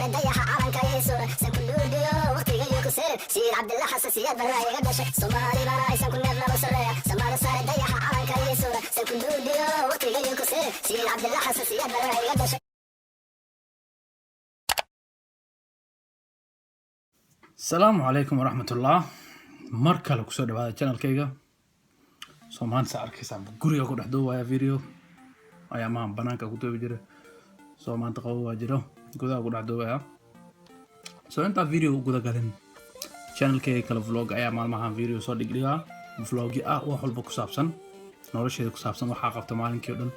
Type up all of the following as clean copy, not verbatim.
صار الديح عالم كيسور سكن دوديو وقتي جيو كسر سيد عبد الله حساسيات براي قدش صومالي براي سكن نبلا بصرية سمار صار الديح عالم كيسور سكن دوديو وقتي جيو كسر سيد عبد الله حساسيات براي قدش. السلام عليكم ورحمة الله. مركل كسر هذا channel كيجا. سومان سعر كيسان بقولي أقول حدوه يا فيديو. أيام ما بنانك أقول بيجري. سومان تقوى جرو. قذا أقول حدوه يا. سو أنت فيديو قذا قدم. channel كيجا كلا vlog أيام ما معهم فيديو صار دقيقة. vlogي وحول بكسابسن. نورش هذا كسابسن وحقق تمارين كيودن.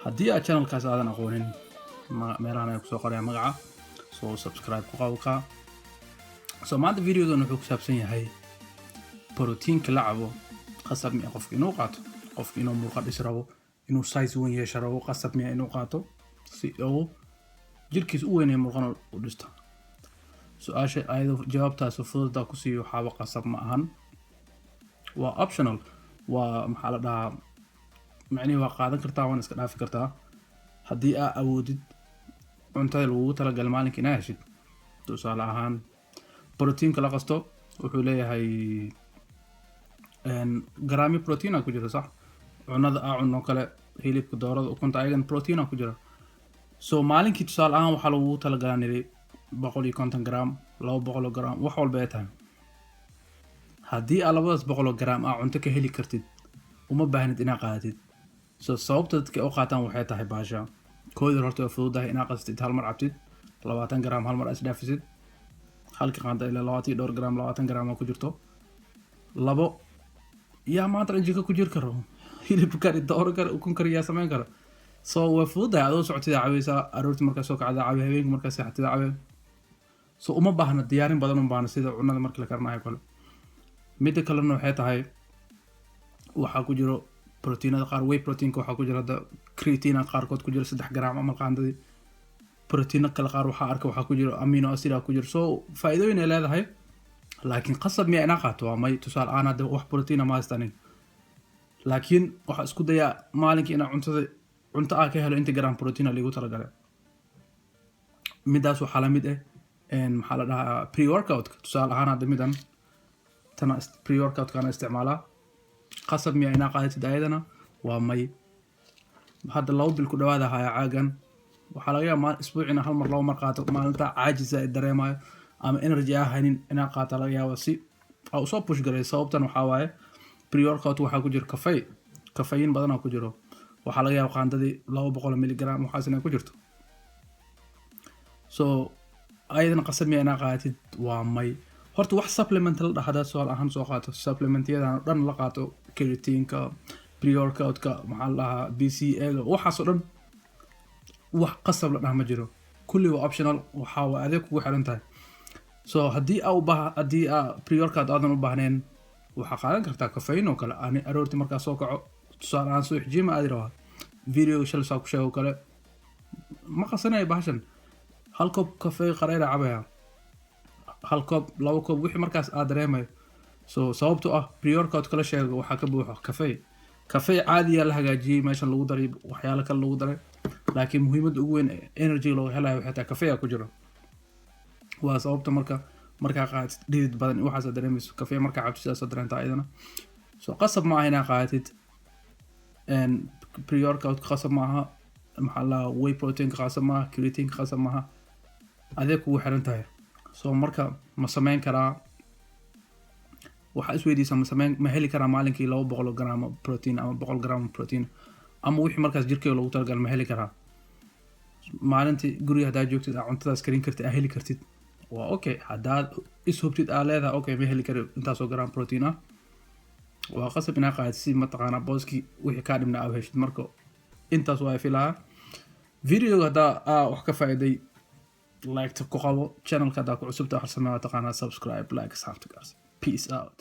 هدي channel كاس هذا نقولين. ما مرانا كسر قرية مقعة. سو subscribe كوكا. سو maanta videogan wuxuu ku saabsan yahay borotiinka la cabo qasab miya qofka inuu qaato qofka inuu murqa dhis rabo inuu size weyn yeesho rabo qasab miya inuu qaato si uu jirkiisa u weynayo murqana u dhisto su-aasha ayadoo jawaabtaas fudud ku siiyo waxaaba qasab ma ahan waa optional waa maxaa la dhahaa macnaheedu waa qaadan kartaa waan iska dhaafi kartaa haddii aa awoodid cuntada lagugu talagalay maalinka inaa heshid tusaale ahaan بروتين كلا قصته وحوليه هاي جرامي بروتين أكو جرا صح عناد عنو كلا هيليب كدورة وكنت أيضا بروتين أكو جرا سو مالين كي تسال وحلو تلقاني لي بقولي كونتن جرام لو بقولو جرام وحول بيتها هدي على بس بقولو جرام عنتك هيلي كرتيد وما بهند إنا قاتد سو صوبتك أوقاتان وحياتها باشا كود رحت فوضى هنا قصتي هالمر عبتد 20 جرام هالمر أسدافسد halka qaanda ilaa 20 gram 20 gram ku jirto labo yaa maanta jika ku jir karo hilib kari door kar ukun kariya sameyn karo soo wafuuda adoo socotida caawisa aroorti marka soo kacda caawi habeenka marka saxtida caawi soo uma baahna diyaarin badan uma baahna sida cunada marka la karnaayo kale mid kale waxay tahay waxa ku jiro proteinada qaar whey proteinka waxa ku jira creatine qaarkood ku jira 3 gram ama qaandadii بروتين كلا قار وحارك وحكوجر أمينو أسيد حكوجر سو فائدة إلى هذا هاي لكن قصب مي أنا قاتوا ما تسأل أنا ده وح بروتين ما استنين لكن وح اسكت يا مالك أنا عنت أكيد هلو أنت جرام بروتين اللي قلت رجلا مداس وحلا مدة إن حلا ده بري وركاوت تسأل أنا ده مدن تنا بري وركاوت كان استعمالها قصب مي أنا قاتت دايدنا وماي هذا اللو بالكل هذا هاي عاجن waxaa laga yaabaa isbuucina hal mar laba mar qaato maalinta caajisa ay dareemayo ama energy ahaynin inaa qaata laga yaabo si au soo push garay sababtan waxaa waaye pre-workout waxaa ku jira caffeine badan ku jiro waxaa laga yaabaa qaandadii 200 mg waxaasina ku jirto so ayadana qasamiya inaa qaatid waa may horta wax supplement la dhaxda su'aal ahaan soo qaato supplementyada dhan la qaato creatine-ka pre-workout-ka maxaa la dhahaa BCA waxaas oo dhan wax qasab la dhaxma jiro kulli waa optional waxa waa adeeg kugu xiran tahay so hadii pre-workout aadan u baahneen waxa qaadan kartaa caffeine oo kale aan aroorti marka soo kaco tusaale aan soo xijima aad rawa video shal soo ku sheego kale ma qasanay bahashan hal koob cafe qareera cabaya hal koob laba koob wixii markaas aad dareemayo so sababtoo ah pre-workout kala sheego waxa ka buuxo cafe caadi ah la hagaajiyay meeshan lagu daray waxyaalo kale lagu daray laakiin muhiimada ugu weyn energy loo helayo xitaa kafeega ku jiro waa sababta marka qaad dhidid badan waxaas dareemayso kafeega marka cabsidaas dareenta ayadana soo qasab ma ahina qaatid en pre-workout qasab ma aha maxaa la whey protein qasab ma aha creatine qasab ma aha adeeg kugu xiran tahay soo marka ma sameyn karaa waxa isweydiisa ma heli karaa maalinkii 200 gram protein ama 100 gram protein ama wixii markaas jirkeyga lagu talagalay ma heli karaa maalintii guriga hadaa joogtid cuntadaas karin kartid heli kartid waa okay hadaad ishubtid leedahay okay ma heli karo intaasoo gram protein ah waa qasab inaa qaadid si mataqaana booski wixii kaa dhibna heshid marka intaas waa filaha video hadaa wax ka faa'iiday like ku qabo channelka hadaa ku cusubta waxaa sameeyaa taqaana subscribe like asxaabta gaars peace out